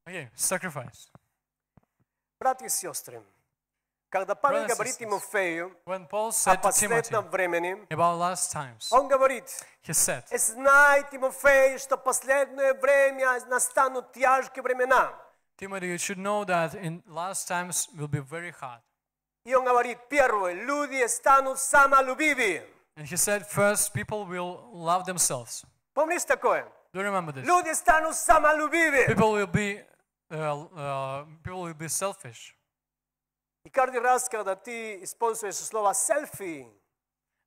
Okay, sacrifice. Братья и сестры, когда Павел Brothers and говорит sisters, Тимофею When Paul о said to Timothy последнем времени, about last times, он говорит: he said, знай, Тимофей, что последнее время настанут тяжкие времена. Timothy, you should know that in last times will be very hard. И он говорит, первое, люди станут самолюбивы. And he said, first, people will love themselves. Помнишь такое? Do you remember this? Люди станут самолюбивы. People will be selfish. И каждый раз, когда ты используешь слово «селфи»,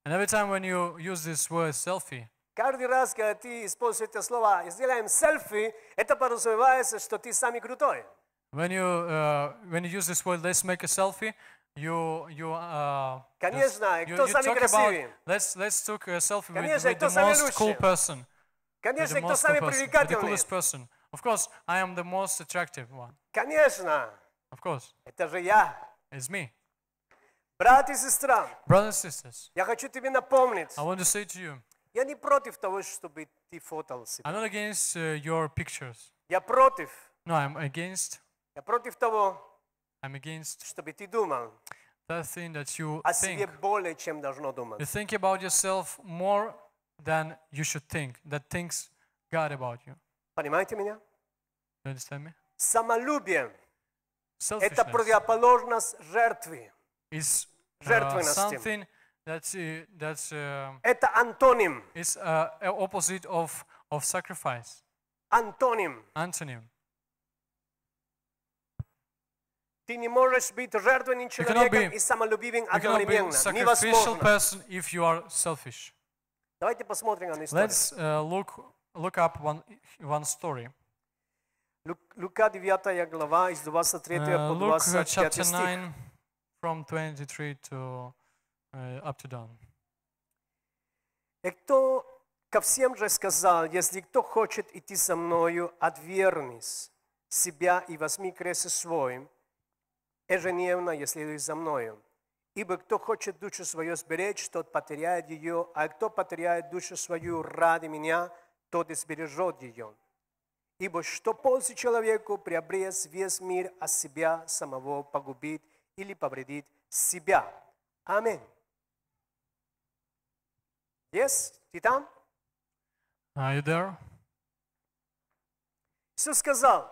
And every time when you use this word selfie, каждый раз, когда ты используешь это слово «сделаем селфи», это подразумевается, что ты самый крутой. when you use this word, let's make a selfie, Конечно, you кто самый talk about, красивый? let's take a selfie Конечно, with кто the самый most cool лучший? person. Конечно, With the кто most самый cool person, with the привлекательный? coolest person. Of course, I am the most attractive one. Конечно, Of course, это же я. it's me. Брат и сестра, Brothers and sisters, я хочу тебе напомнить, I want to say to you, я не против того, чтобы ты фотал себя. I'm not against your pictures. Я против. No, I'm against того, чтобы ты думал that thing that you о себе think. более, чем должно думать. You think about yourself more than you should think, that thinks God about you. Понимаете меня? You understand me? Самолюбие – это Selfishness противоположность жертвы. is жертвенности. something that's Это антоним. is opposite of sacrifice. Антоним. Antonym. Ты не можешь быть жертвенным cannot человеком be- и самолюбивым You cannot be одновременно. a sacrificial Невозможно. person if you are selfish. Давайте посмотрим на историю. Let's look up one story. Лука 9 глава из 23 по Luke 25 chapter стих. 9 from 23 to up to down. И кто ко всем же сказал, если кто хочет идти со мною, отвергнись себя и возьми крест свой, ежедневно, если идешь за мною. Ибо кто хочет душу свою сберечь, тот потеряет ее, а кто потеряет душу свою ради меня, тот избережет ее. Ибо что пользы человеку приобрести весь мир, а себя самого погубит или повредит себя? Аминь. Есть? Ты там? Are you there? Иисус сказал,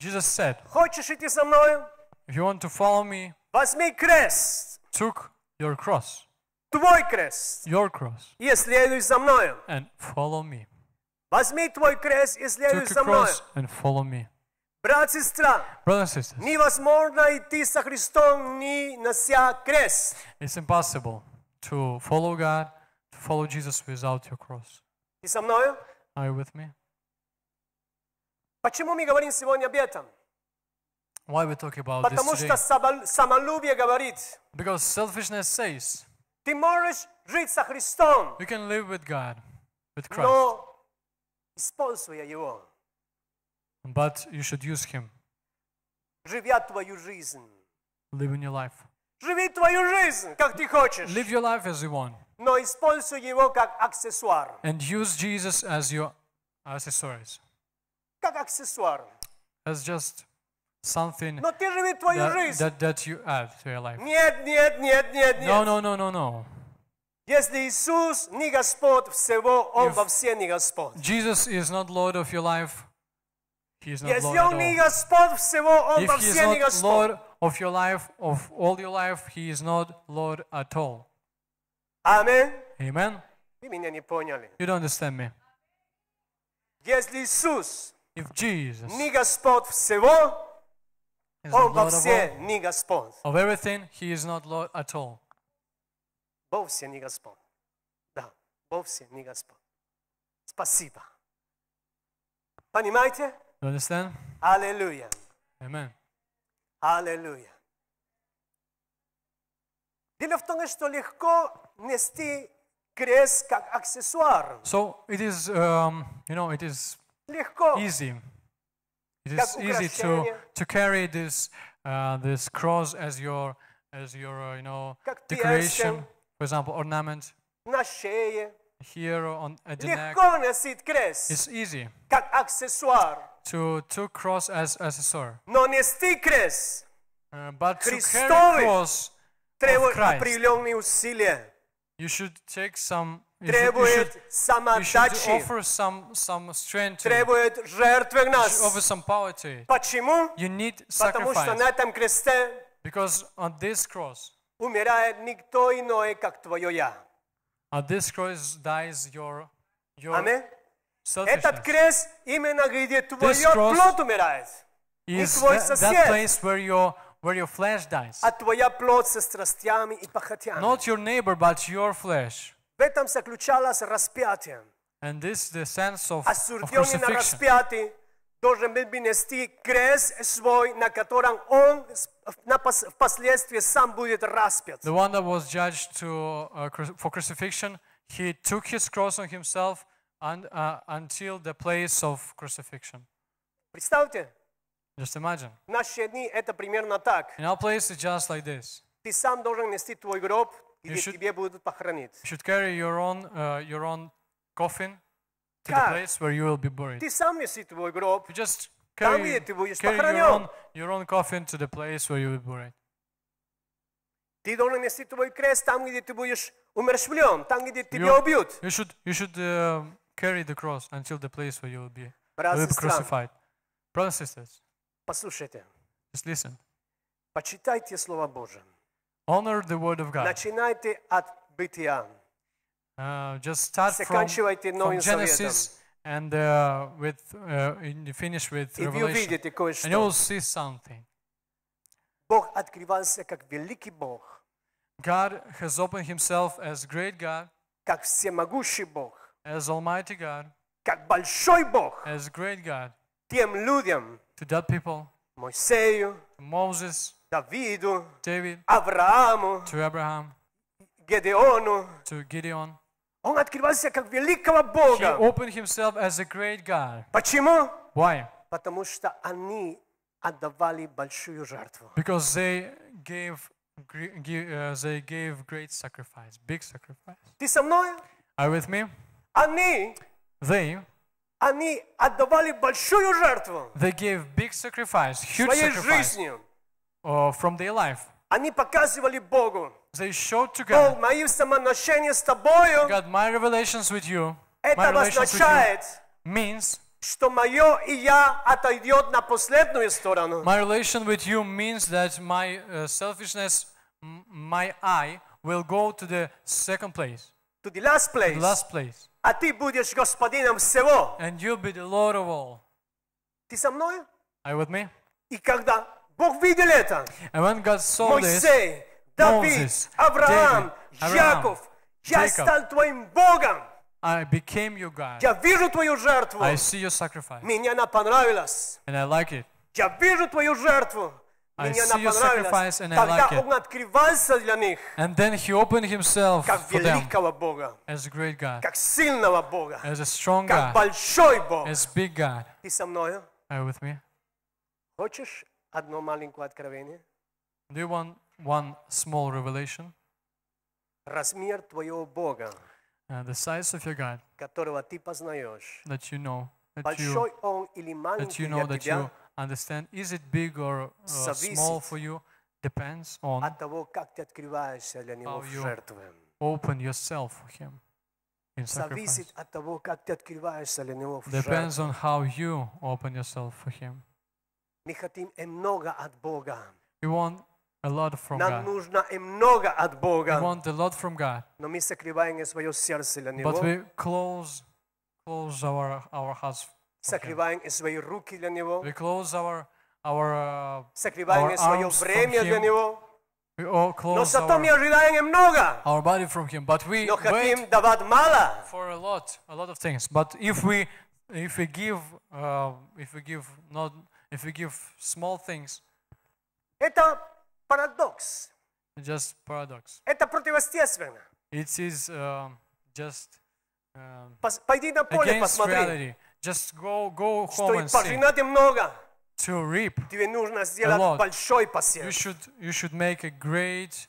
Jesus said, хочешь идти со мною? if you want to follow me, Возьми крест, took your cross, твой крест, your cross, и следуй за мною. and follow me. Возьми твой крест и следуй Took за your мною. cross and follow me. Брат, сестра, Brothers and sisters, невозможно идти со Христом, не нося крест. it's impossible to follow God, to follow Jesus without your cross. Ты со мною? Are you with me? Почему мы говорим сегодня об этом? Why we talk about Потому this что today? самолюбие говорит, Because selfishness says ты можешь жить со Христом, you can live with God, with Christ, но используя Его, but you should use Him. живя твою жизнь. Live in your life. Живи твою жизнь, как ты хочешь, Live your life as you want, но используй Его как аксессуар. and use Jesus as your accessories, Как аксессуар. as just something Но ты живи твою жизнь. that you add to your life. Нет, нет, нет, нет, No, нет. no. Если Иисус не Господь всего, Он If во все не Господь. Jesus is not Lord of your life. He is not Lord Если at Он не all. Господь всего, Он во If He is все не not Lord Господь. of your life, of all your life, He is not Lord at all. Аминь. Amen? Вы меня не поняли. You don't understand me. Если Иисус If Jesus не Господь всего, is Он not во Lord of все all, не Господь. of everything, He is not Lord at all. Вовсе не Господь. Да, вовсе не Господь. Спасибо. Понимаете? You understand? Аллилуйя. Amen. Аллилуйя. Дело в том, что легко нести крест как аксессуар. So it is, it is Легко. easy. It Как is easy украшение. to carry this cross as your Как decoration. перстень. For example, ornament На шее. here at the neck. Легко носить крест It's easy как аксессуар. to cross as a sword. Но нести крест But to carry Христовый cross of требует Christ, определенные усилия, you should take some. You требует should самоотдачи, offer some strength to it. требует жертвы в You нас. should offer some power to it. Почему? You need Потому что sacrifice. на этом кресте Because on this cross, умирает никто иной, как твое «я». on this cross dies your Аминь. Этот selfishness. крест именно где твое cross плоть умирает, не Is твой that сосед, place where your flesh dies. а твоя плоть со страстями и похотями. Not your neighbor, but your flesh. В этом заключалось распятие. And this is the sense of Осужденный на crucifixion. распятии должен был нести крест свой, на котором он впоследствии сам будет распят. The one that was judged for crucifixion, he took his cross on himself until the place of crucifixion. Представьте, Just imagine. в наши дни это примерно так. In our place, it's just like this. Ты сам должен нести твой гроб, где should- тебе будут похоронить. You should carry your own coffin to the Как? place where you will be buried. Ты сам неси твой гроб, You just Там, carry, где ты будешь carry похоронен. your own coffin to the place where you will be buried. ты должен нести твой крест там, где ты будешь умерщвлен, там, где тебя You, убьют. you should carry the cross until the place where you will be Братья и сестры, crucified. Brothers and sisters, послушайте, just listen. почитайте Слово Божие. Honor the word of God. Начинайте от Бытия, Just start заканчивайте from Новым Заветом. Genesis and finish with И вы Revelation. увидите And you кое-что. will see something. Бог открывался как великий Бог, God has opened himself as great God, как всемогущий Бог, as Almighty God, как большой Бог as great God тем людям, to that people, Моисею, to Moses, Давиду, David, Аврааму, to Abraham, Гедеону. to Gideon. Он открывался как великого He Бога. opened himself as a great God. Почему? Why? Потому что они отдавали большую жертву. Because they gave great sacrifice, big sacrifice. Ты со мной? Are you with me? Они отдавали большую жертву They gave big sacrifice, huge своей sacrifice жизнью. from their life. Они показывали Богу: They showed to Бог, God, мои взаимоотношения с тобою, God, my relations with you, my это relations with you означает, means, что мое и я отойдет на последнюю сторону. my relation with you means that my selfishness, my I, will go to the second place, To the last the place. last place. А ты будешь господином всего. And you'll be the Lord of all. Ты со мной? Are you with me? И когда Бог видел это, And when God saw this, Моисей, Давид, Moses, Авраам, David, Яков, я Jacob. стал твоим Богом. I became your God. Я вижу твою жертву. I see your sacrifice, Мне она понравилась. and I like it. Я вижу твою жертву. I Мне see она your понравилась. sacrifice and I Тогда like it. Он открывался для них And then he opened himself как for them великого Бога, as a great God, как сильного Бога, as a strong как God, большой Бог. as big God. Ты со мною? Are you with me? Хочешь одно маленькое откровение? Do you want one small revelation? Размер твоего Бога, The size of your God которого ты познаешь. that you know, Большой Он или that маленький you know, для that you тебя understand. Is it big or Зависит small for you? Depends on от того, как ты открываешься для Него how в you жертву. open yourself for Him in sacrifice. Зависит от того, как ты открываешься для Него в Depends жертву. on how you open yourself for Him. Мы хотим много от Бога. We want a lot from Нам God. нужно много от We Бога. want a lot from God, Но мы закрываем свое сердце для Него. but we close our hearts. For Him. Закрываем свои руки для Него. We close our Закрываем свое arms from время для Him. Него. We all Но close зато мы our ожидаем много. body from Him, but we Но wait хотим давать мало. for a lot of things. But if we give small things, Это парадокс. just paradox. Это противоестественно. It is just Пойди на поле, against посмотри. reality. Just go home Что и and see. пожинать много. To reap, Тебе нужно lot. сделать большой you посев. should make a great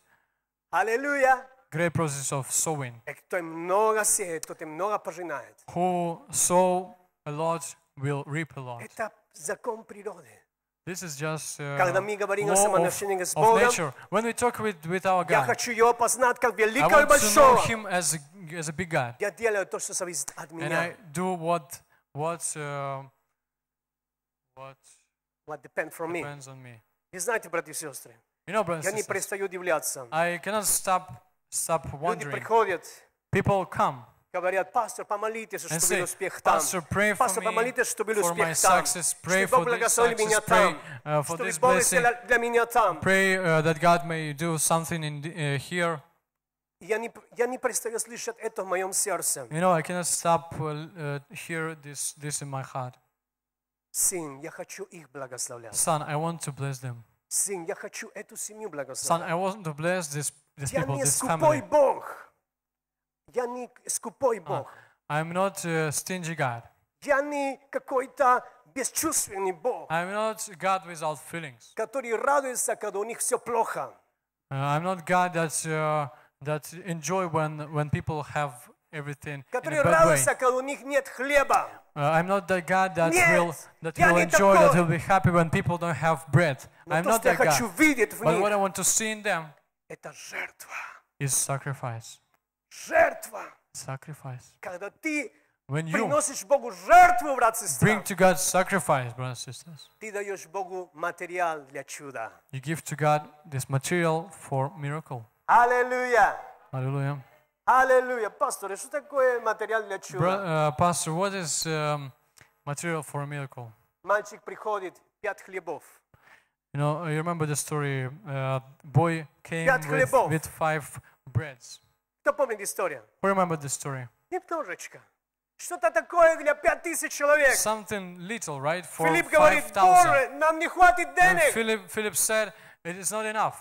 Аллилуйя. process of sowing. И кто много сеет, тот и много пожинает. Who sow a lot will reap a lot. Это закон природы. This is just Когда мы говорим о law самоотношении с of Богом, nature. When we talk with our я God, хочу Его познать как I великого и want to know большого. Him as a big God, Я делаю то, что зависит от and меня. I do what What depends from me. depends on me. И знаете, братья и сестры, You know, brothers я and не sisters, перестаю удивляться. I cannot stop Люди wondering. приходят, People come говорят, пастор, помолитесь, and чтобы say, был успех там. Pastor, pray for Пастор, me помолитесь, чтобы был for my успех там. success. Pray Чтобы Бог for this благословил меня success. Pray там. for Чтобы this Бог blessing. для меня там. Pray that God may do something here. Я не перестаю слышать это в моем сердце. You know, I cannot stop hear this in my heart. Сын, я хочу их благословлять. Son, I want to bless them. Сын, я хочу эту семью Son, благословлять. I want to bless this Я people, не this скупой family. Бог. Я не скупой Бог. I'm not a stingy God. Я не какой-то бесчувственный Бог, I'm not God without feelings. который радуется, когда у них все плохо. I'm not God that enjoy when people have everything in Который a bad way. радуется, когда у них нет хлеба. I'm not the God that Нет, я will не enjoy, that такой. will be happy when people don't have bread. Но I'm то, not что я that хочу God. видеть в But what I них, want to see in them это жертва. is sacrifice. Жертва. Sacrifice. Когда ты When you приносишь Богу жертву, брат и сестра, bring to God sacrifice, brothers and sisters, ты даешь Богу материал для чуда. you give to God this material for miracle. Аллилуйя! Hallelujah. Аллилуйя! Пастор, что такое материал для чуда? Pastor, what is material for a miracle? Мальчик приходит, 5 хлебов. You know, you remember the story, boy came Пять хлебов. with 5 breads. Кто помнит историю? Who remember the story? Немножечко. Что-то такое для 5000 человек. Something little, right? For Филипп говорит, 5,000. Боже, нам не хватит And денег. Philip said, it is not enough.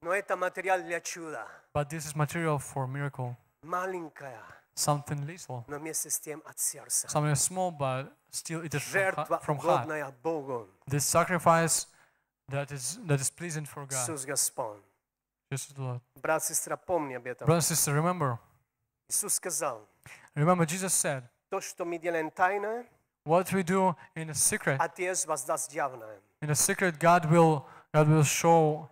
Но это материал для чуда. But this is material for miracle. Маленькая, Something little. но вместе с тем от сердца. Something small, but still it is Жертва from heart. угодная Богу. This sacrifice that is pleasing for God. Иисус Господь. Jesus the Lord. Брат, сестра, помни об этом. Brother and sister, remember. Иисус сказал, Remember, Jesus said, то, что мы делаем тайно, what we do in a secret, Отец воздаст явно. in a secret, God will show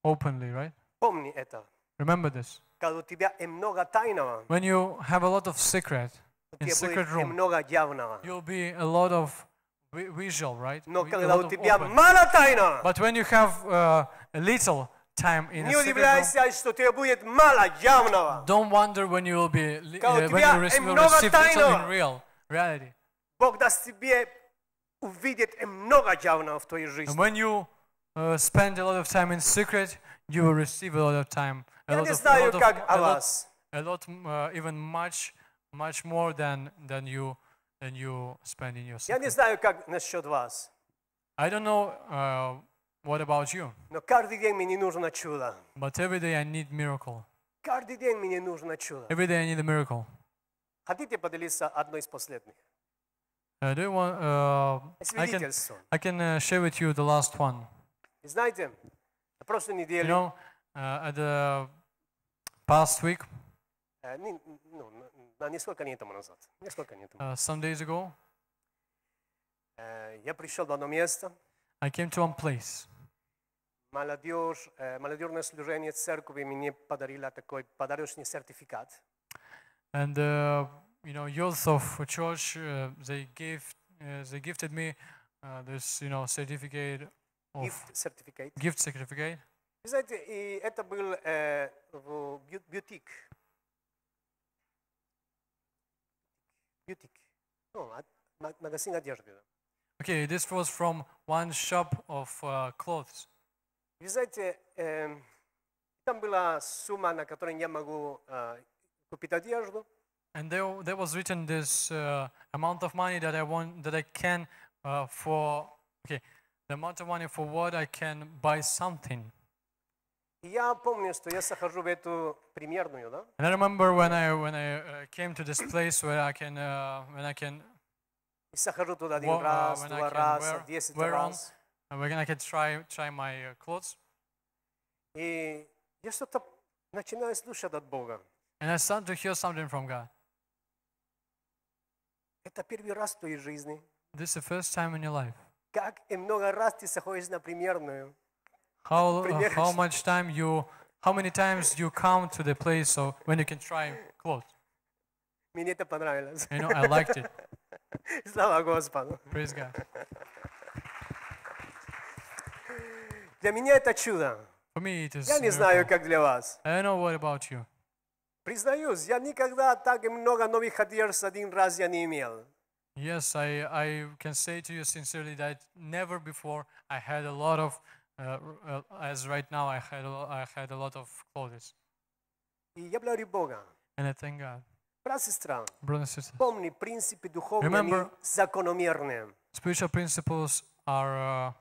openly, right? Помни это. Remember this. Когда у тебя много тайного, When you have a lot of secret у in тебя secret будет room, много явного. you'll be a lot of visual, right? Но A когда lot у of тебя open. мало тайного, But when you have a little time in a не secret room, удивляйся, что у тебя будет мало явного. don't wonder when you will be Когда у when тебя you will много receive little тайного. in reality. Бог даст тебе увидеть много явного в твоей And жизни. when you spend a lot of time in secret, you will receive a lot of time, Я не знаю, как о вас, even much more than you spend in your я не secret. знаю, как насчет вас, I don't know what about you, но каждый день мне нужно чудо. but every day I need miracle. Каждый день мне нужно чудо. Every day I need a miracle. Хотите поделиться одной из последних? Do you want? Свидетельство. I can share with you the last one. И знаете, на прошлой You неделе, know, at the past week, на несколько дней тому назад, some days ago, я пришел в одно место, I came to one place. молодежное служение церкви мне подарило такой подарочный сертификат. And youth of a church, they gifted me this, certificate of Gift certificate. gift certificate. Вы знаете, и это был в бьютик. Бьютик. Магазин одежды. Да. Okay, this was from one shop of clothes. Вы знаете, там была сумма, на которой я могу купить одежду. And there was written this amount of money that I can the amount of money for what I can buy something. И я помню, что я захожу в эту примерную, да? And I remember when I came to this place where I can И захожу туда один Well, раз, when I два can раза, 10 wear on. раз. when I can try my clothes. И я что-то начинаю слушать от Бога. And I start to hear something from God. Это первый раз в твоей жизни, This is the first time in your life. Как и много раз ты заходишь на примерную. How Примеришь. how many times you come to the place so when you can try clothes? Мне это понравилось. You know, I liked it. Слава Господу. Praise God. Для меня это чудо. For me, it is. Я не miracle. знаю, как для вас. I don't know what about you. Признаюсь, я никогда так и много новых одежд один раз я не имел. Yes, I can say to you sincerely that never before I had a lot of, as right now I had a lot of clothes. И я благодарю Бога. And I thank God. Брат, сестра, Brothers and sisters, помни, принципы духовные, они Remember- закономерные. spiritual principles are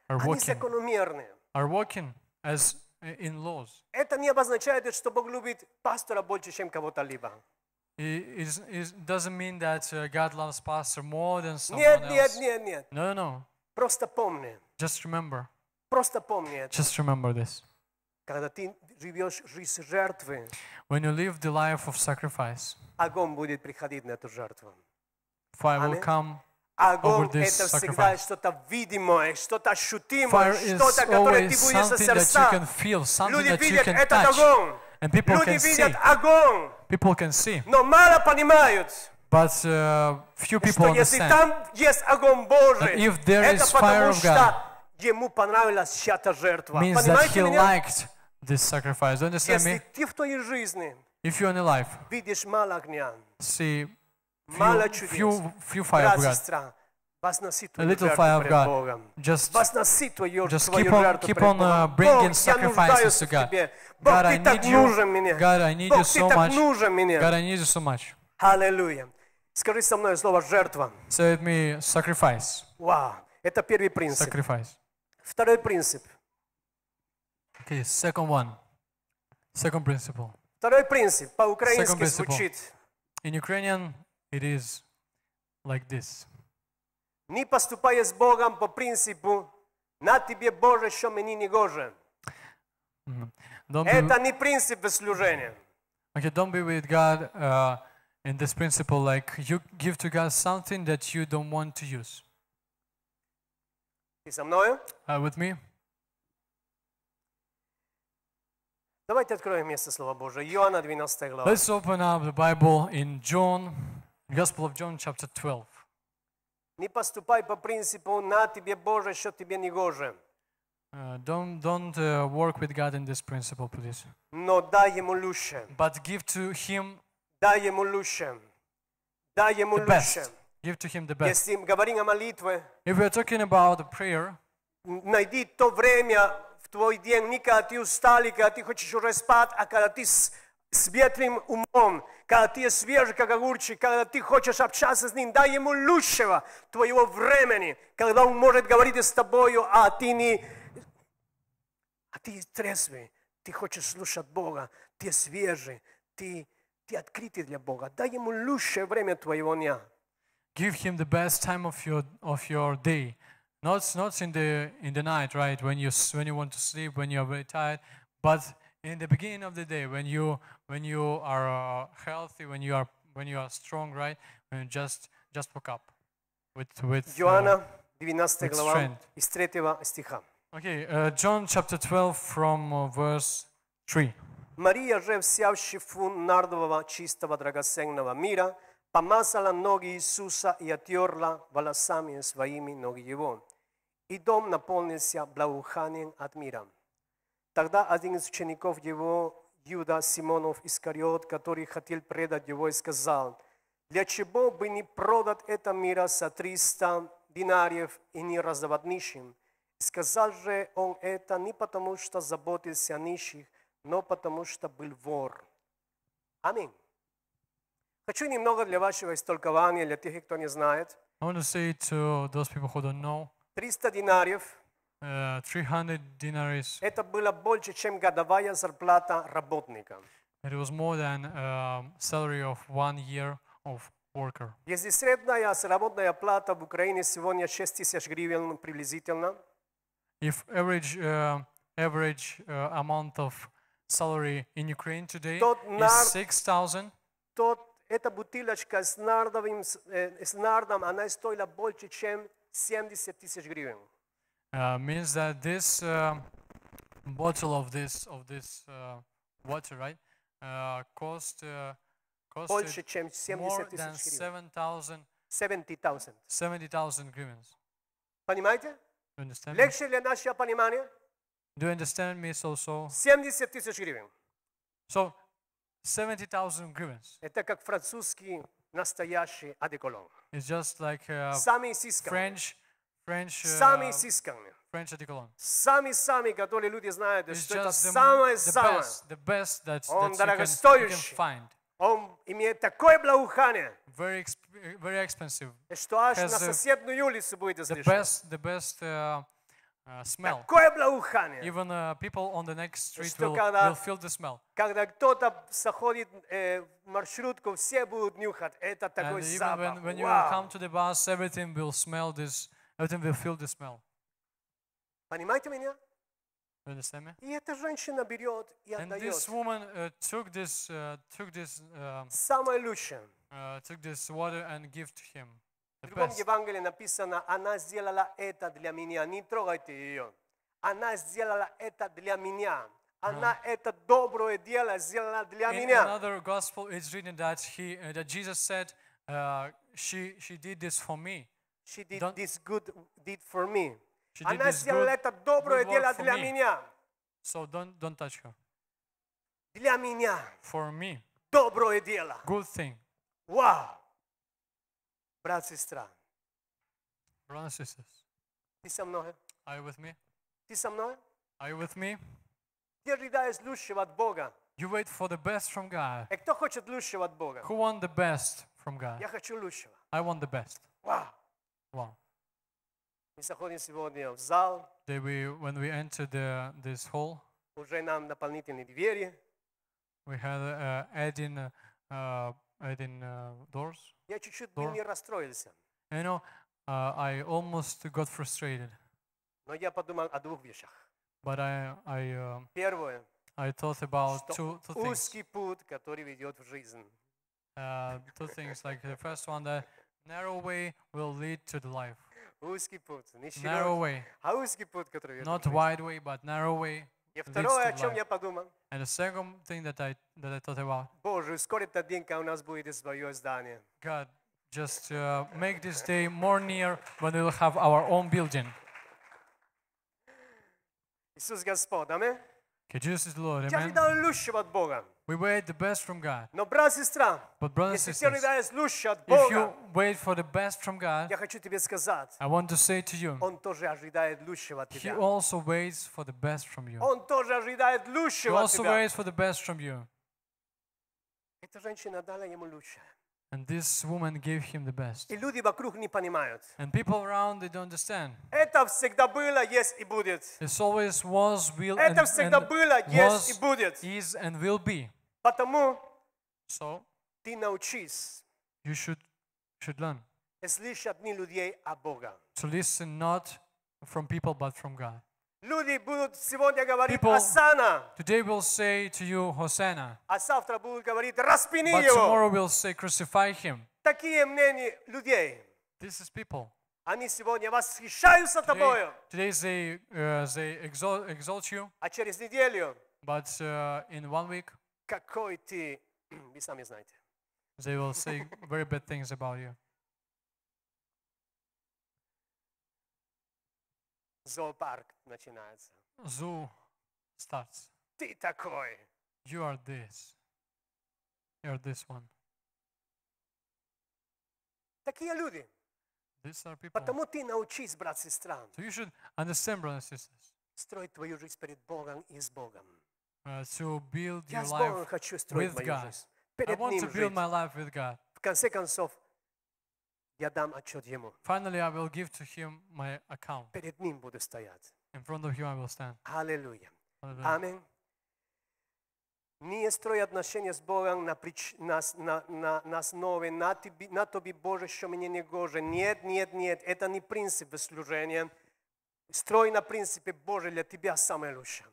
Они закономерные. working as in laws. Это не обозначает, что Бог любит пастора больше, чем кого-то либо. It doesn't mean that God loves pastor more than someone Нет, else. нет. No. Просто помни. Just remember Это. Just remember this. Когда ты живешь жизнь жертвы, When you live the life of sacrifice, огонь будет приходить на эту жертву. fire will Amen. come. Огонь Over this это всегда sacrifice. что-то видимое, что-то ощутимое, Fire is что-то, которое ты always будешь something that you созерцать. can feel, something Люди that you видят can этот touch, огонь. and people Люди can see. видят огонь, People can see, но мало понимают, but few people что если understand. там есть огонь Божий, That if there это is потому fire of что ему понравилась чья-то жертва. Means that Понимаете he меня? liked this sacrifice. Do you understand Если me? ты в твоей жизни If you're in a life, видишь мало огня, see мало чудес, few fire брат, of God. сестра, возноси A твою little жертву fire of пред God. Богом. Just Возноси твою Just жертву keep пред on Богом. bringing Бог, я sacrifices нуждаюсь to в God. тебе. Бог, God, I ты так need you. нужен мне. God, I need Бог, you ты so так much. нужен мне. God, I need you so much. Аллилуйя. Скажи со мной слово «жертва». Say with me, sacrifice. Вау. Это первый принцип. Sacrifice. Второй принцип. Okay, second one. Second principle. Второй принцип по-украински Second principle. звучит: In Ukrainian, it is like this. не поступай с Богом по принципу «на тебе, Боже, що мені не гоже». Don't Это be, не принцип служения. okay, don't be with God in this principle like you give to God something that you don't want to use. Ты со мною? With me? Давайте откроем место Слова Божия. Иоанна 12 глава. Let's open up the Bible in John, Gospel of John, chapter 12. Не поступай по принципу «на тебе, Боже, що тебе не гоже». Don't work with God in this principle, please. Но дай ему лучше. But give to Him Дай ему лучше. Дай ему the лучше. best. Give to Him the best. Если мы говорим о молитве, If we're talking about the prayer, найди то время в твой день, не когда ты устали, когда ты хочешь уже спать, а когда ты с ветрым умом, когда ты свежий, как огурчик, когда ты хочешь общаться с ним, дай ему лучшего твоего времени, когда он может говорить с тобою, а ты трезвый, ты хочешь слушать Бога, ты свежий, ты открытый для Бога. Дай ему лучшее время твоего дня. give Him the best time of your day. Not in the night, right? When you want to sleep, when you are very tired, but in the beginning of the day, when you are healthy, when you are strong, right? When you just woke up with Иоанна 12 with глава strength. из 3 стиха. Okay, John chapter 12 from verse 3. Мария же, взявши фунт нардового чистого драгоценного мира, помазала ноги Иисуса и оттерла волосами своими ноги Его. И дом наполнился благоуханием от мира. Тогда один из учеников Его, Иуда Симонов Искариот, который хотел предать Его, и сказал: для чего бы не продать это мира за 300 динариев и не раздавать нищим? Сказал же он это не потому, что заботился о нищих, но потому, что был вор. Аминь. Хочу немного для вашего истолкования, для тех, кто не знает. I want to say to those people who don't know, 300 динариев 300 denaries. – это было больше, чем годовая зарплата работника. It was more than salary of 1 year of worker. Если средняя заработная плата в Украине сегодня 6 тысяч гривен приблизительно, If average amount of salary in Ukraine today Тот is 6,000, тот эта бутылочка с нардом, она стоила больше, чем 70 тысяч гривен. Means that this bottle of this water, right, costed Больше, чем more 70 than тысяч гривен. 70,000 70,000. grivens. Понимаете? You understand me? Легче для нашего понимания? Do you understand me? So 70 тысяч гривен. 70,000 grivens. Это как французский настоящий одеколон. It's just like Сами сисками. Сами сисками. French eau-de-cologne. Сами, которые люди знают, It's что это just самое-самое. the best that Он you can дорогостоящий. find. Он имеет такое благоухание, Very expensive. что аж Has на соседнюю улицу будет The слышно. best smell. Такое благоухание. Even people on the next street Что will когда- feel the smell. Когда кто-то заходит в маршрутку, все будут нюхать. Это And такой even запах. when you Вау! come to the bus, everything will smell this. Everything will feel the smell. Понимаете меня? You understand me? И эта женщина берет и And отдает. this woman took this Самое лучшее. water and give to him В the другом best. Евангелии написано, она сделала это для меня. Не трогайте ее. Она сделала это для меня. Она это доброе дело сделала для In меня. another gospel, it's written that that Jesus said, she did this for me. She did Don't- this good deed for me. She did Она this сделала это доброе good work дело for для me. меня. So don't touch her. Для меня. For me, Доброе дело. good thing. Вау! Брат, сестра, Brothers and sisters, ты со мной? are you with me? Ты со мной? Are you with me? Ты ожидаешь лучшего от Бога. You wait for the best from God. И кто хочет лучшего от Бога? Who want the best from God? Я хочу лучшего. I want the best. Вау! Wow. Мы заходим сегодня в зал, When we entered this hall, уже нам дополнительные двери. we had adding doors. Я чуть-чуть был не расстроился. You know, I almost got frustrated, Но я подумал о двух вещах. but I Первое, thought about что two things. узкий путь, который ведет в жизнь. Two things. Like the first one, the narrow way will lead to the life. Узкий путь, не Narrow широкий, way, а узкий путь, который ведет not в жизнь. wide way, but narrow way И leads второе, о to чем life. я подумал, And the second thing that I thought about, Боже, ускорь этот день, когда у нас будет свое здание. God, just make this day more near when we will have our own building. Иисус Господь, аминь. Okay, Jesus is the Lord, Я amen. ожидаю лучшего от Бога. We wait the best from God. Но, брат, сестра, But brothers and если ты sisters, ожидаешь лучшего от if you Бога, wait for the best from God, я хочу тебе сказать, I want to say to you, Он тоже ожидает лучшего от He тебя. also waits for the best from you. Он тоже ожидает He лучшего от also тебя. waits for the best from you. Эта женщина дала ему лучшее. And this woman gave him the best. И люди вокруг не понимают. And people around, they don't understand. Это всегда было, есть и будет. This always was, will, Это всегда было, есть и was, будет. is, and will be. Потому So ты научись you should learn слышать не людей, а Бога. to listen not from people, but from God. Люди будут сегодня говорить People- «Осана», Today we'll say to you, Hosanna. а завтра будут говорить «Распини But его». tomorrow we'll say, crucify him. Такие мнения людей. This is people. Они сегодня восхищаются тобою, Today they exalt you, а через неделю but in 1 week какой ты, вы сами знаете. they will say very bad things about you. Зоопарк начинается. Zoo starts. Ты такой. You are this. You are this one. Такие люди. These are people. Потому ты научись, брат, сестра, So you should understand, brothers and sisters, строить твою жизнь перед Богом и с Богом. to build Я your с Богом life хочу строить with мою God. жизнь. I Перед want Ним to build жить. my life with God. В конце концов, я дам отчет Ему. Finally, I will give to Him my account. Перед Ним буду стоять. In front of Him I will stand. Аллилуйя. Hallelujah. Аминь. Не строй отношения с Богом на основе на тобі, Боже, що мені не гоже. Нет, нет, нет. Это не принцип служения. Строй на принципе, Боже, для Тебя самое лучшее.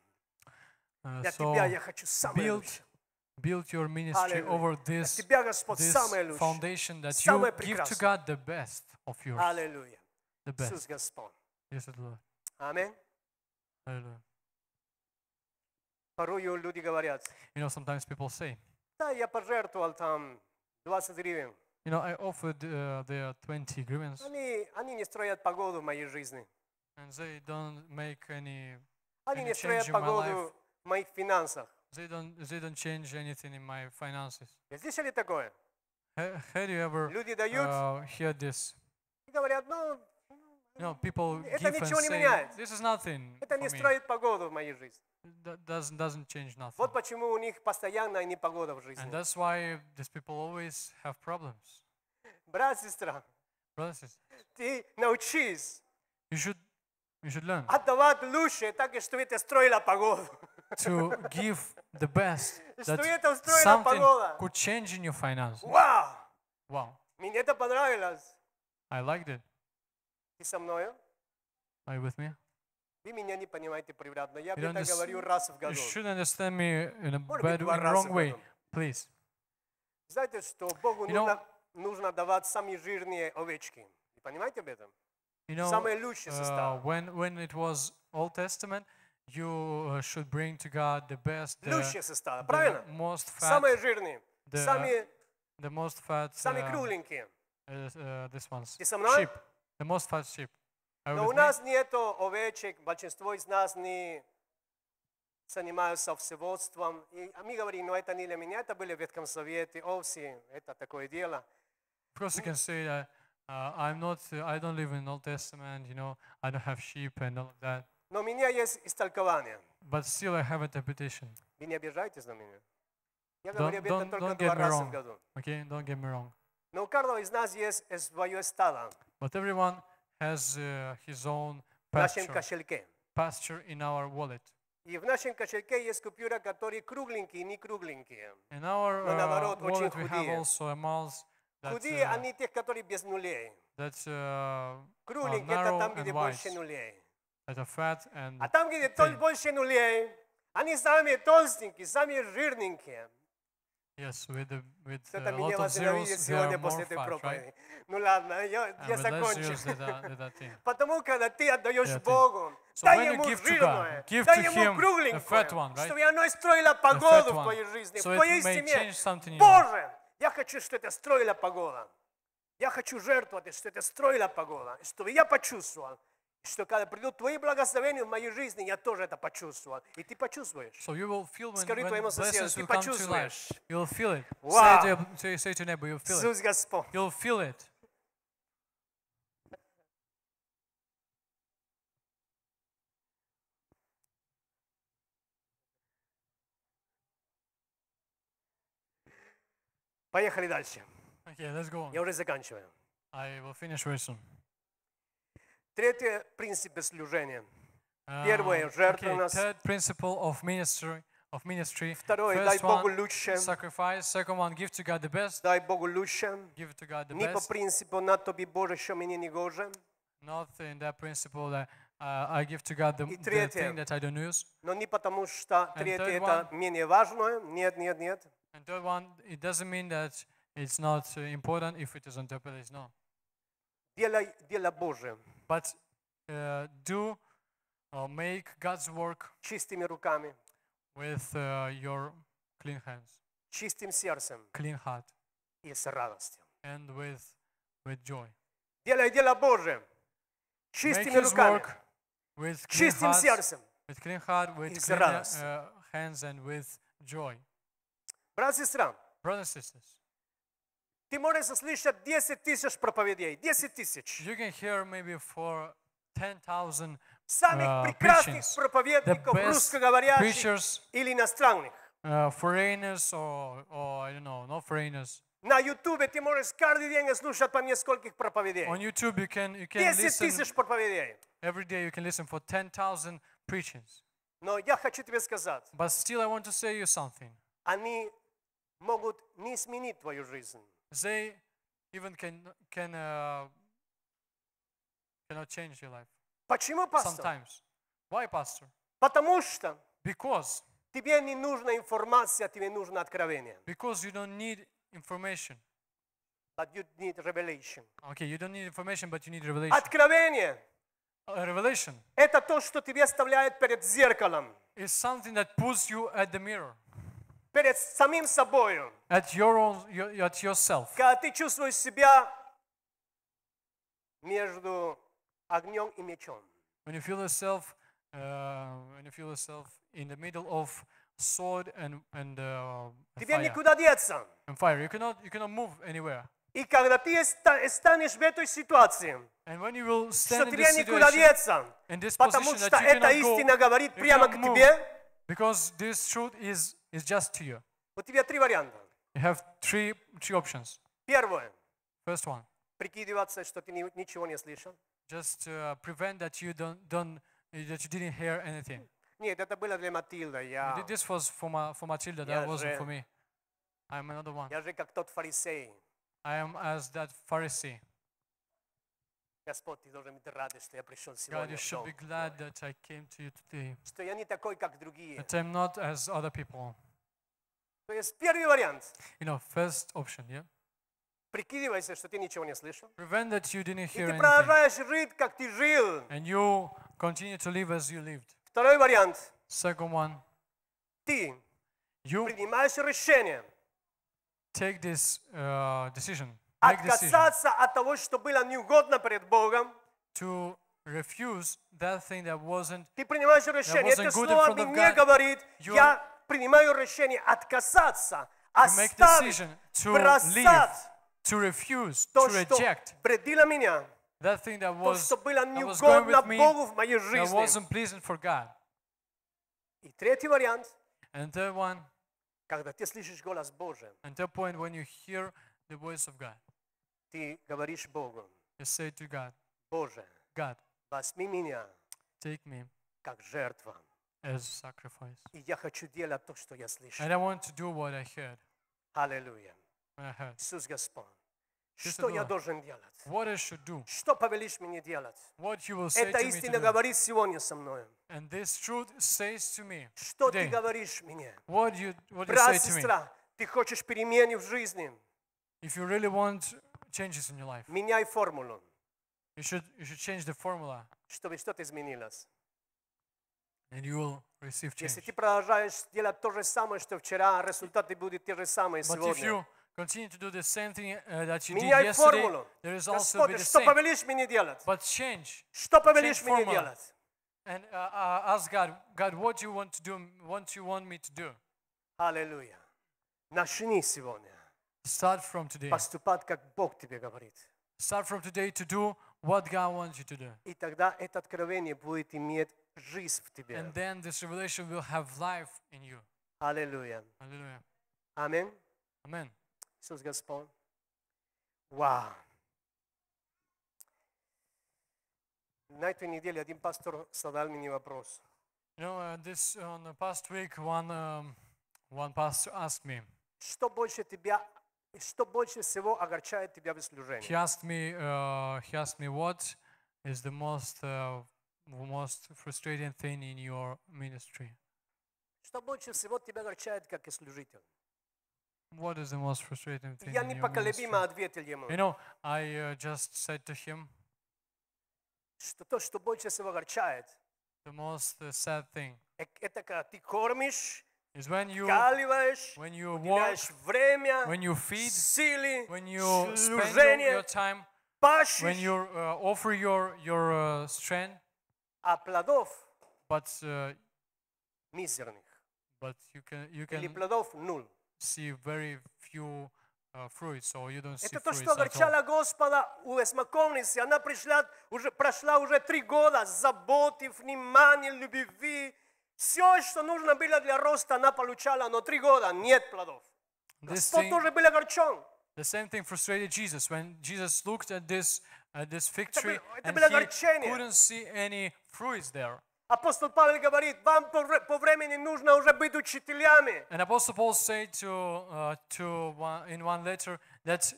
Для Тебя я So хочу самое build лучшее. build your ministry Аллилуйя. over От this, Тебя, Господь, this самое лучшее. foundation that Самое you give to прекрасное. God the best of yours. Аллилуйя. The Иисус best. Господь. Yes, Lord. Аминь. Hallelujah. Порою люди говорят, You know, sometimes people say, да, я пожертвовал там 20 гривен. you know, I offered their 20 grievance, Они не строят погоду в моей жизни. and they don't make any Они не change строят in my life. погоду в моих финансах. They don't change anything in my finances. Вы слышали такое? Have you ever Люди дают heard this? и говорят, ну, You know, people Это give and ничего не say, меняет. this is nothing это for не me. строит погоду в моей жизни. That doesn't change nothing. Вот почему у них постоянная непогода в жизни. And that's why these people always have problems. Брат, сестра, Brothers and sisters, ты научись you should learn отдавать лучшее, так и что это строила погоду. to give the best, Что that это устроила something погода. could change in your finances. Вау! Wow, Мне это понравилось. I liked it. Ты со мною? Are you with me? Вы меня не понимаете превратно. Я You это don't говорю раз в You году. shouldn't understand me in a Может bad, быть, два in a раза wrong в way, году. please. Знаете, что Богу You know- нужно давать самые жирные овечки. Вы понимаете об этом? You know, Самый лучший состав. when it was Old Testament, you should bring to God the best, Лучшие составы, the правильно? most fat, Самые жирные. the- the most fat, Самые кругленькие. this one's Ты со мной? sheep, the most fat sheep. Are you Но у with me? нас нету овечек, большинство из нас не занимаются овцеводством. А мы говорим, ну это не для меня, это были в Ветхом Совете, овцы, это такое дело. Of course, you can say that I don't live in Old Testament. You know, I don't have sheep and all of that. Но у меня есть истолкование. But still, I have interpretation. Вы не обижайтесь на меня. Я говорю об этом Don't только get два me раза в wrong. году. Okay, don't get me wrong. Но у каждого из нас есть свое стадо But everyone has his own в нашем pasture, кошельке. pasture in our wallet. И в нашем кошельке есть купюры, которые кругленькие и не кругленькие. In our Но наоборот, очень wallet, we have худые. also amounts Худые, они тех, которые без нулей. that Кругленькие, это narrow там, где and больше wide, нулей. that are fat and А там, где thin. больше нулей, они самые толстенькие, самые жирненькие. Yes, with Кто-то a меня lot of zeros, возненавидит they are сегодня more после этой fat, right? проповеди. Ну ладно, я With less закончу. zeros than that thing. Потому когда ты отдаешь Yeah, Богу, So дай when you ему give to жирное, God, give дай to ему Him the кругленькое, fat one, right? чтобы оно строило The погоду fat в one, твоей жизни, so в твоей it may семье. change something in your life. Боже, я хочу, чтобы это строила погода. Я хочу жертвовать, чтобы это строила погода. Чтобы я почувствовал, что когда придут твои благословения в мою жизнь, я тоже это почувствовал. И ты почувствуешь. So you will feel when Скажи твоему соседу, blessings ты will come to your почувствуешь. life. You'll feel it. Wow. Say to your neighbor, you'll feel it. Иисус Господь. You'll feel it. Поехали дальше. Okay, let's go on. Я уже заканчиваю. I will finish very soon. Третий принцип служения. Первое, Okay, жертвенность. third principle of ministry. Второе, дай First Богу one, лучше. sacrifice. Second one, give to God the best. Дай Богу лучше. Give to God the Не по best. принципу «на тобі Боже, що мені не гоже», Not in that principle that I give to God И the третье. thing that I don't use. но не потому что третье third это менее важное. Нет, нет, нет. And third one, it doesn't mean that it's not important if it is on top of it. No. Делай дело Божие But do make God's work чистыми руками, with your clean hands, чистым сердцем clean heart, и с радостью. and with joy. Делай дело Божие Make чистыми His руками, work with clean чистым hearts, сердцем. with clean heart, with и с clean радостью. hands, and with joy. Брат, сестра, Brothers and sisters, ты можешь слышать 10 тысяч проповедей, 10 тысяч. you can hear maybe for 10,000 Самых прекрасных preachings, the проповедников, best русскоговорящих preachers, или иностранных. foreigners or I don't know, not foreigners. На Ютубе ты можешь каждый день слушать по нескольких проповедей. On YouTube, you can 10 listen тысяч проповедей. every day. You can listen for 10,000 preachings. Но я хочу тебе сказать, But still, I want to say you something. они могут не изменить твою жизнь. They even cannot change your life Почему, пастор? sometimes. Why, pastor? Потому что Because Тебе не нужна информация, тебе нужно откровение. Because you don't need information. But you need revelation. Okay, you don't need information, but you need revelation. Откровение Revelation – это то, что тебе оставляет перед зеркалом, is something that puts you at the mirror, перед самим собою. at your own, at yourself. Когда ты чувствуешь себя между огнем и мечом. When you feel yourself in the middle of sword and Тебе fire, никуда деться. and fire, you cannot move anywhere. И когда ты станешь в этой ситуации, And when you will что stand in тебе this никуда situation, деться, in this потому position что that you эта cannot истина go, говорит you прямо cannot к move, тебе, because this truth is just to you. у тебя три варианта. You have three options. Первое. First one, Прикидываться, что ты ничего не слышал. just prevent that you that you didn't hear anything. Нет, это было для Матильда. This was for Matilda. Я That wasn't же- for me. I'm another one. Я же как тот фарисей. I am as that Pharisee. Господь, ты должен быть рад, что я пришел God, сегодня you в should дом. be glad that I came to you today. Что я не такой, как другие. That I'm not as other people. То есть первый вариант. You know, first option, yeah? Прикидывайся, что ты ничего не слышал. Prevent that you didn't И hear ты anything. продолжаешь жить, как ты жил. And you continue to live as you lived. Второй вариант. Second one, Ты you принимаешь решение take this decision. Make decision отказаться от того, что было неугодно перед Богом. to refuse that thing that wasn't. Ты принимаешь решение. wasn't Это good in слово front of мне God. говорит, You я принимаю решение отказаться, You make оставить, decision to leave, бросать to refuse, то, to что reject вредило меня, that thing that то, was что было that was going неугодно with me, Богу в моей that жизни. wasn't pleasing for God. И третий вариант, And third one, когда ты слышишь голос Божий, and third point, when you hear the voice of God, ты говоришь Богу, you say to God, Боже, God, возьми меня take me как жертва. as sacrifice. И я хочу делать то, что я слышу. And I want to do what I heard. Аллилуйя. When I heard. Иисус Господь. Иисус Что я Господь. должен делать? What I should do, Что повелишь мне делать? what you will say Эта to me to истина do. говорит сегодня со мной. And this truth says to me Что ты today, говоришь мне? what you say Брат, to me. сестра, ты хочешь перемены в жизни? If you really want changes in your life, Меняй формулу, you should change the formula, чтобы что-то изменилось. and you will receive change. Если ты продолжаешь делать то же самое, что вчера, результаты будут те же самые But if сегодня. you continue to do the same thing that you did Меняй yesterday, формулу. the results will be Господь, the что same. повелишь мне делать? But change Что повелишь change мне formula. делать? and ask God, God, what do you want to do? What you want me to do? Аллилуйя. Начни сегодня Start from today. поступать, как Бог тебе говорит. Start from today to do what God wants you to do. И тогда это откровение будет иметь жизнь в тебе. And then this revelation will have life in you. Аллилуйя. Hallelujah. Аминь. Amen. Иисус Господь. Вау. На этой неделе один пастор задал мне вопрос. You know, on the past week, one pastor asked me. Что больше всего огорчает тебя в служении? He asked me what is the most frustrating thing in your ministry. Что больше всего тебя огорчает, как и служитель? What is the most frustrating thing Я in your непоколебимо ministry? ответил ему, You know, I just said to him, что то, что больше всего огорчает, the most sad thing это когда ты кормишь, is when you вкаливаешь, work, уделяешь время, when you feed, силы, when you spend your служение, time, when пашешь, you offer your strength, а плодов but мизерных. you Или can плодов нуль. see very few fruits, or you don't see Это то, fruits что at all. огорчало Господа у смоковницы. Она прошла уже 3 года заботы, внимания, любви. Все, что нужно было для роста, она получала, но 3 года нет плодов. This Господь thing, тоже был огорчен. the same thing frustrated Jesus when Jesus looked at this fig tree это and было he огорчение. couldn't see any fruits there. Апостол Павел говорит, вам по времени нужно уже быть учителями. And Apostle Paul said in one letter that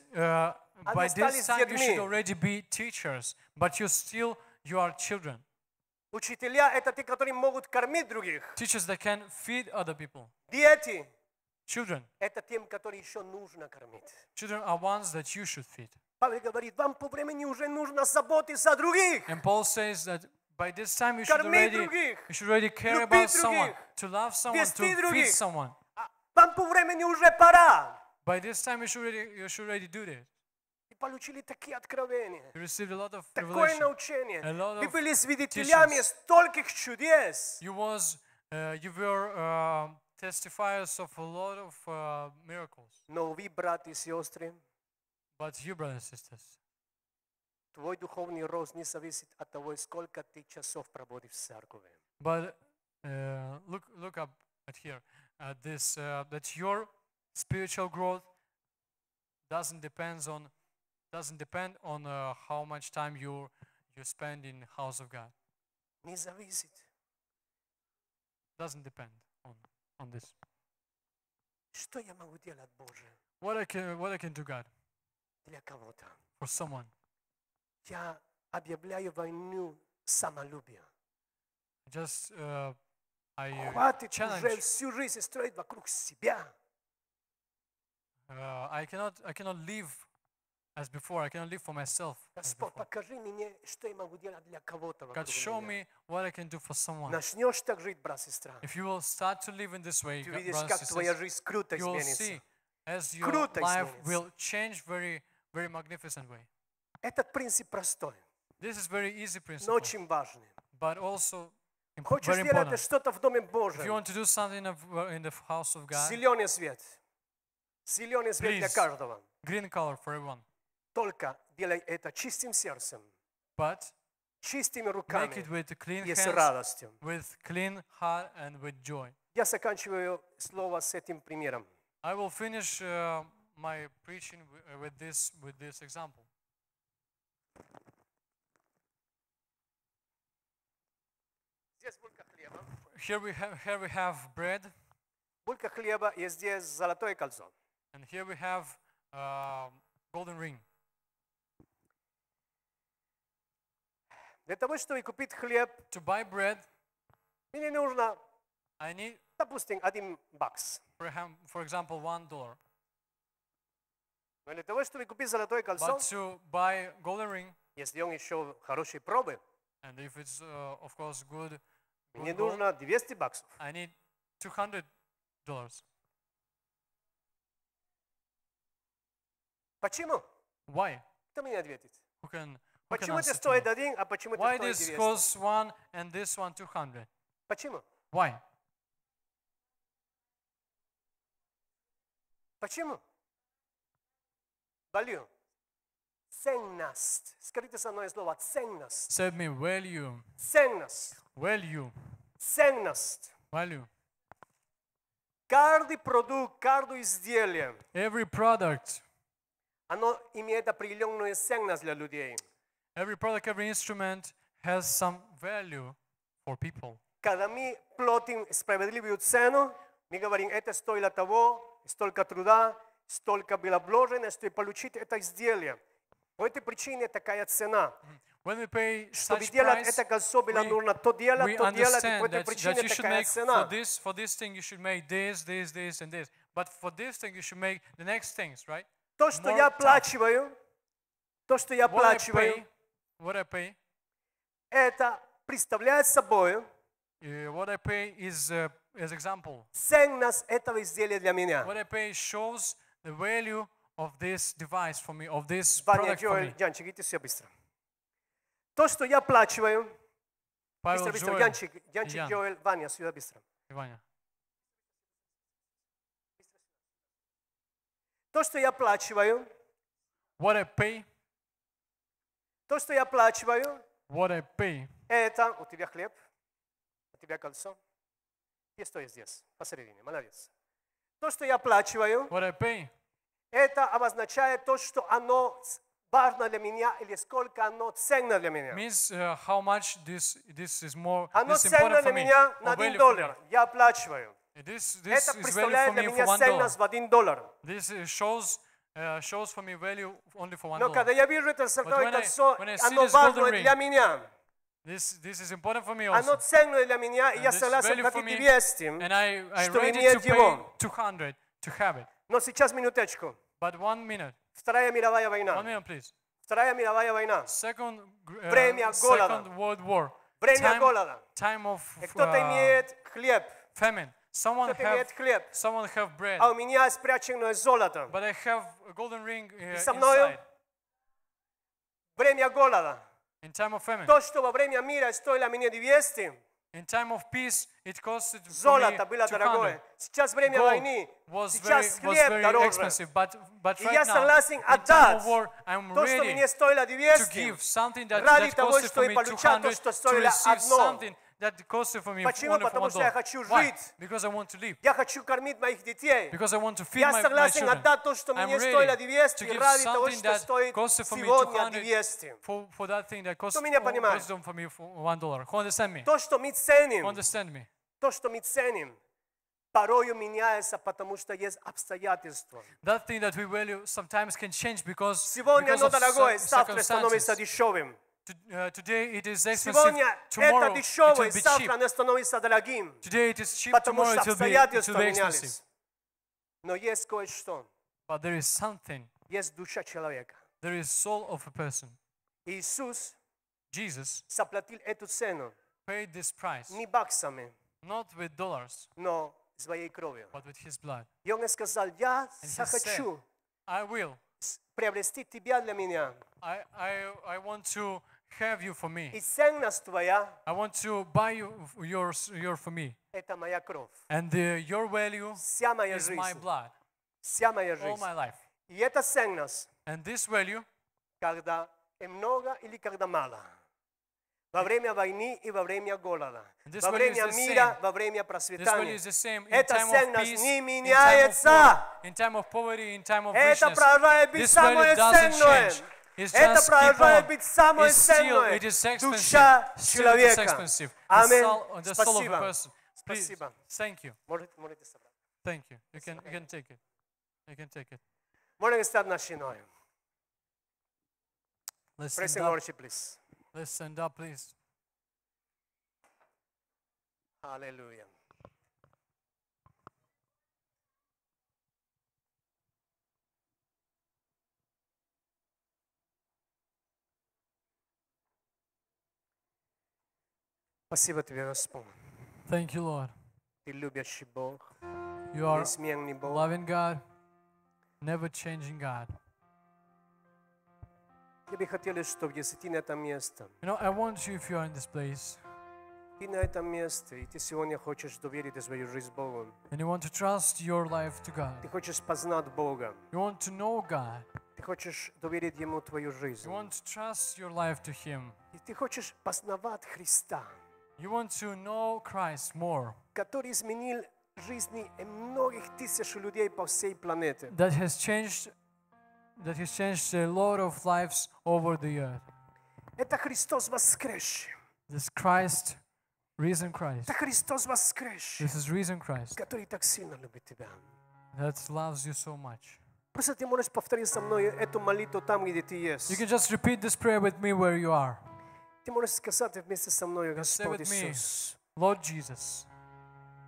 by стали this с time you детьми. should already be teachers, but you are children. Учителя – это те, которые могут кормить других. Teachers that can feed other people. Дети Children. – это тем, которые еще нужно кормить. Children are ones that you should feed. Павел говорит, вам по времени уже нужно заботиться о других. And Paul says that by this time you should Кормить других. already care Любить about someone, других. to love someone, Вести to feed других. someone. Вам по времени уже пора. By this time you should already do this. И получили такие откровения. You received a lot of Такое revelation. научение. A lot Вы of были свидетелями стольких чудес. You were testifiers of a lot of miracles. Но вы, братья и сестры, But you, brothers and sisters, твой духовный рост не зависит от того, сколько ты часов проводишь в церкви. but look up at here at this that your spiritual growth doesn't depend on how much time you spend in house of God. Не зависит. Doesn't depend on this. Что я могу делать, Боже, What I can do, God, для кого-то? for someone. Я объявляю войну самолюбия. Just I Хватит уже challenge. всю жизнь строить вокруг себя. I cannot live as before. I cannot live for myself. As Господь, before. покажи мне, что я могу делать для кого-то God, вокруг show меня. me what I can do for someone. Начнешь так жить, брат, сестра. If you will start to live in this way, Ты God, видишь, brothers как and твоя sisters, жизнь круто you will see изменится. as your Круто life изменится. will change very magnificent way. Этот принцип простой, This is very easy но principle, очень важный. but also Хочешь very делать important. что-то в Доме If you Божьем, want to do something in the house of God, зеленый свет. Зеленый свет для Please. каждого. green color for everyone. Только делай это чистым сердцем, But чистыми make it руками with clean и с hands, радостью. with clean heart, and with joy. Я заканчиваю слово с этим примером. I will finish my preaching with this example. Здесь булька хлеба. Here we have bread, Булька хлеба и здесь золотое кольцо. and here we have golden ring. Для того, чтобы купить хлеб, To buy bread, мне нужно, I need, допустим, $1. for example, $1. Но для того, чтобы купить золотое кольцо, But to buy golden ring, если он еще хорошей пробы, and if it's of course good мне gold, нужно $200. I need $200. Почему? Why? Кто мне ответит? Who can Почему это answer to стоит me? 1, а почему это Why стоит this 200? costs 1 and this one 200? Почему? Why? Почему? Value. Ценность. Скажите со мной слово ценность. Said me value, Ценность. value, Ценность. value. Каждый продукт, каждое изделие, Every product, оно имеет определенную ценность для людей. every product, every instrument has some value for people. Когда мы платим справедливую цену, мы говорим, это стоило того, столько труда, столько было вложено, чтобы получить это изделие. По этой причине такая цена. When we pay Чтобы such делать price, это кольцо, было нужно то we делать, то делать, и по understand этой that причине you should такая make цена. for this thing you should make this, and this. But for this thing you should make the next things, right? То, что More я tough. оплачиваю, то, что я оплачиваю, What I pay, это представляет собой what I pay is as example. ценность этого изделия для меня. What I pay shows the value of this device for me, of this Ваня, product for me. Джоэль, Янчик, идите все быстро. То, что я оплачиваю, Павел, быстро, быстро, Joel, Янчик, Ян. Джоэль, Ваня, сюда быстро. и Ваня. То, что я оплачиваю, What I pay, то, что я оплачиваю, what I pay, это у тебя хлеб, у тебя кольцо, и стоит здесь, посередине, молодец. То, что я оплачиваю, what I pay это обозначает то, что оно важно для меня или сколько оно ценно для меня. means how much this is more Оно this ценно important для for me. меня на or $1. value for me. Я оплачиваю. This Это is value представляет for для me меня for $1. ценность в $1. This shows for me value only for Но $1. когда я вижу это золотое when I кольцо, see оно this важно golden ring, для меня. This is important for me Оно also. ценно для меня, и я And this is согласен value for платить me, 200, and I что ready иметь to pay его. 200 to have it. Но сейчас минуточку. But 1 minute. Вторая мировая 1 война. minute, please. Вторая мировая война. Second голода. World War. Время голода. Time of И кто-то имеет хлеб, famine. Someone кто-то имеет хлеб, have bread. а у меня спряченное золото. But I have a golden ring со мною inside. Время голода. In time of famine. То, что во время мира стоило мне 200, In time of peace, it costed for me золото было 200. дорогое. Сейчас время Gold войны, was сейчас very хлеб дороже. expensive. But И right я now, согласен in time отдать of war, I'm то, что ready мне стоило to 200, give something that ради costed того, for чтобы me получать то, 200, что to стоило receive одно. something that costed for me Почему? only for Потому что я хочу $1. Why? жить. Because I want to live. Я хочу кормить моих детей. Because I want to feed Я my согласен children. отдать то, что I'm мне стоило ready 200, to give ради того, something что that стоит costed for me сегодня 200 200. for that thing that cost Кто меня понимает? for me for $1. Who understand me? То, что мы Who ценим, understand me? то, что мы ценим, порою меняется, потому что есть обстоятельства. That thing that we value sometimes can change because Сегодня оно of дорогое, завтра становится circumstances. дешевым. Today it is expensive. Сегодня Tomorrow это it дешевое, will be завтра cheap. оно становится дорогим, Today it is cheap. потому Tomorrow что it will be обстоятельства expensive. менялись. Но есть кое-что. But there is something. Есть душа человека. There is soul of a person. Иисус Jesus заплатил эту цену paid this price не баксами, not with dollars, но своей кровью. but with His blood. И Он сказал, я And He захочу said, I will. приобрести тебя для меня. I want to have you for me. И ценность твоя I want to buy you your for me. – это моя кровь. And your value Вся моя is my жизнь. blood, Вся моя all жизнь. my life. И эта ценность, And this value, когда много или когда мало. Во время войны и во время голода. This Во value is время the мира, same. во время this value процветания. is the same in Эта time of ценность peace, не in time of меняется. war, in time of poverty, in time of Это richness. продолжает быть This самое value doesn't ценное. change. It's Это just keep продолжает on. быть самое It's still, ценное. it is expensive. Душа Still it is человека. expensive. Аминь. The soul of a Спасибо. person. Please, Спасибо. thank you. Можете собрать. Thank you. You can take it. You can take it. Можем стать на шиною. Let's Praise stand the up. Lord, please. Let's stand up, please. Аллилуйя. Спасибо тебе, Господь. Thank you, Lord. Ты любящий Бог, You are неизменный Бог. loving God, never changing God. Я бы хотел, чтобы если ты на этом месте, You know, I want you, if you are in this place, ты на этом месте, и ты сегодня хочешь доверить свою жизнь Богу, and you want to trust your life to God, ты хочешь познать Бога, you want to know God, ты хочешь доверить Ему твою жизнь, you want to trust your life to Him, и ты хочешь познавать Христа, you want to know Christ more, который изменил жизни многих тысяч людей по всей планете. that has changed a lot of lives over the earth. Это Христос воскресший. This Christ, risen Christ, Это Христос воскресший, this is risen Christ который так сильно любит тебя. that loves you so much. Просто ты можешь повторить со мной эту молитву там, где ты есть. You can just repeat this prayer with me where you are. Ты можешь сказать вместе со мной, Господь with me. Иисус, Lord Jesus,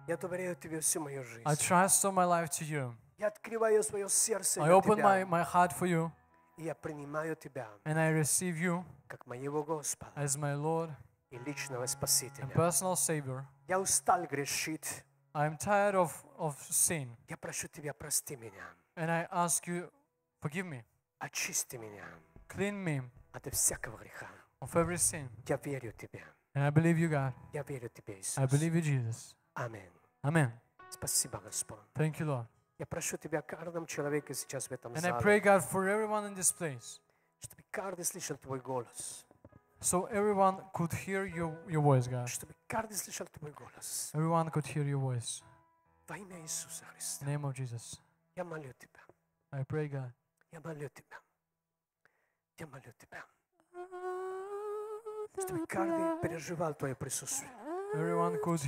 я доверяю Тебе всю мою жизнь. I trust all my life to you. Я открываю свое сердце I для open Тебя, my heart for you, и я принимаю Тебя and I receive you как моего Господа as my Lord и личного and Спасителя. personal Savior. Я устал грешить. I'm tired of sin, Я прошу Тебя, прости меня, and I ask you, forgive me, очисти меня clean me от всякого греха. of every sin. Я верю Тебе. And I believe you, God. Я верю Тебе, Иисус. I believe you, Jesus. Аминь. Amen. Спасибо, Господь. Thank you, Lord. Я прошу Тебя, каждом человеке сейчас в этом And I зале, pray, God, for everyone in this place, чтобы каждый слышал Твой голос. so everyone could hear your voice, God. Чтобы каждый слышал Твой голос. Everyone could hear your voice. Во имя Иисуса In Христа. the name of Jesus. Я молю Тебя. I pray, God. Я молю Тебя. Я молю Тебя. Чтобы каждый переживал Твое присутствие. Everyone could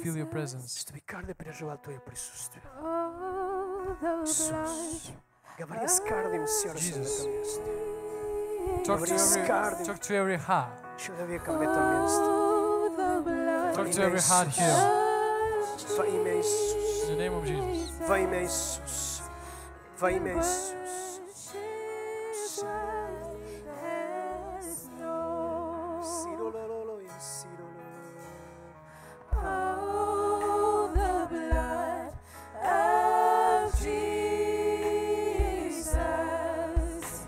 feel your presence. Чтобы каждый переживал Твое присутствие. Иисус, говори с каждым сердцем в этом месте. Talk to Говори с каждым. every heart. человеком в этом месте. Talk to every heart here. Во имя Иисус. In the name of Jesus. Во имя Иисус. Во имя Иисус. Oh, the blood of Jesus.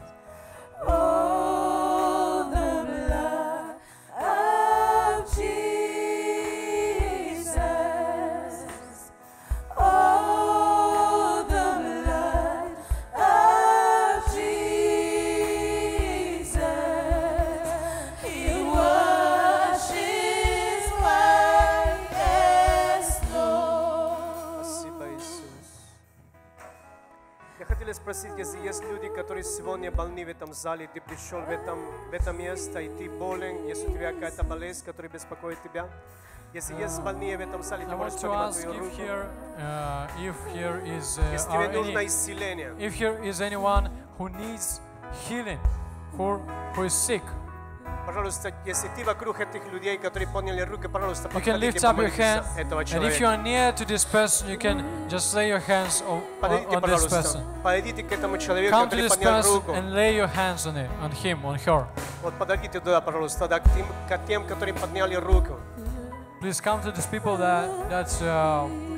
Oh, the blood of Jesus. Oh, the blood of Jesus. It washes white as snow. Спасибо, Иисус. Я хотел спросить, если есть люди, которые сегодня больны в этом зале, ты пришел в это место, и ты болен, если у тебя какая-то болезнь, которая беспокоит тебя, если есть больные в этом зале, I ты можешь want to поднимать ask твою руку. if here is Если are тебе нужно any, исцеление, if here is anyone who needs healing, who is sick, пожалуйста, если ты вокруг этих людей, которые подняли руки, пожалуйста, you can подходите, lift up your помолитесь hand. за этого And if you человека. are near to this person, you can just lay your hands Подойдите, on this пожалуйста, person. подойдите к этому человеку, Come to который this поднял person руку. and lay your hands on him, on her. Вот подойдите туда, пожалуйста, да, к тем, которые подняли руку. Please come to these people that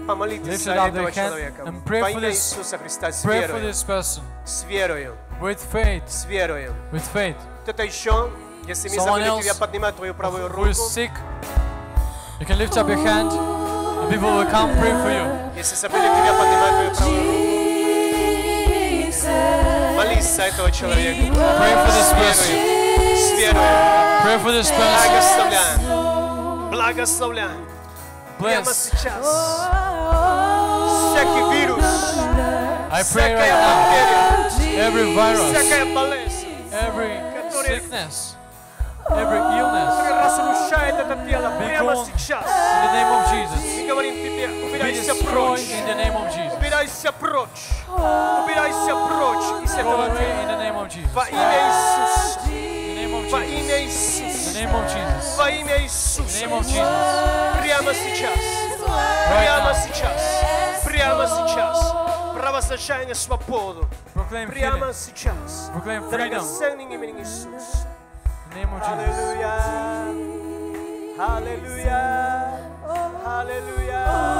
Помолитесь lifted за up этого their hand человека. and pray Во for имя this, Иисуса Христа, с pray for верою, this person с верою, with faith, с верою. with faith. Кто-то еще, если мы Someone забыли тебя, else поднимай твою правую Who руку. is sick, you can lift up your hand and people will come pray for you. Если забыли тебя, поднимай твою правую руку. Jesus. Молись за этого человека. Pray for this С person. верою, с верою. Pray for this person. Благословляем. Благословляем. Прямо Bless. сейчас. Всякий вирус, I pray всякая right now. бактерия, Every virus, всякая болезнь, every Который- sickness, every illness, которая разрушает это тело, прямо gone. сейчас. in the name of Jesus, Мы говорим тебе, be убирайся destroyed прочь. in the name of Jesus. Убирайся прочь. Убирайся прочь из Go этого away тела. in the name of Jesus. Во имя Иисуса. In the name of Во Jesus. имя In the Иисуса. name of Jesus. Во имя In the Иисуса. name of Jesus. Прямо сейчас. Right Прямо now. сейчас. Прямо сейчас. Провозглашение свободу. Proclaim Прямо healing. сейчас. Proclaim freedom. Драгоценным именем Иисус. In the name of Jesus. Аллилуйя. Аллилуйя. Аллилуйя.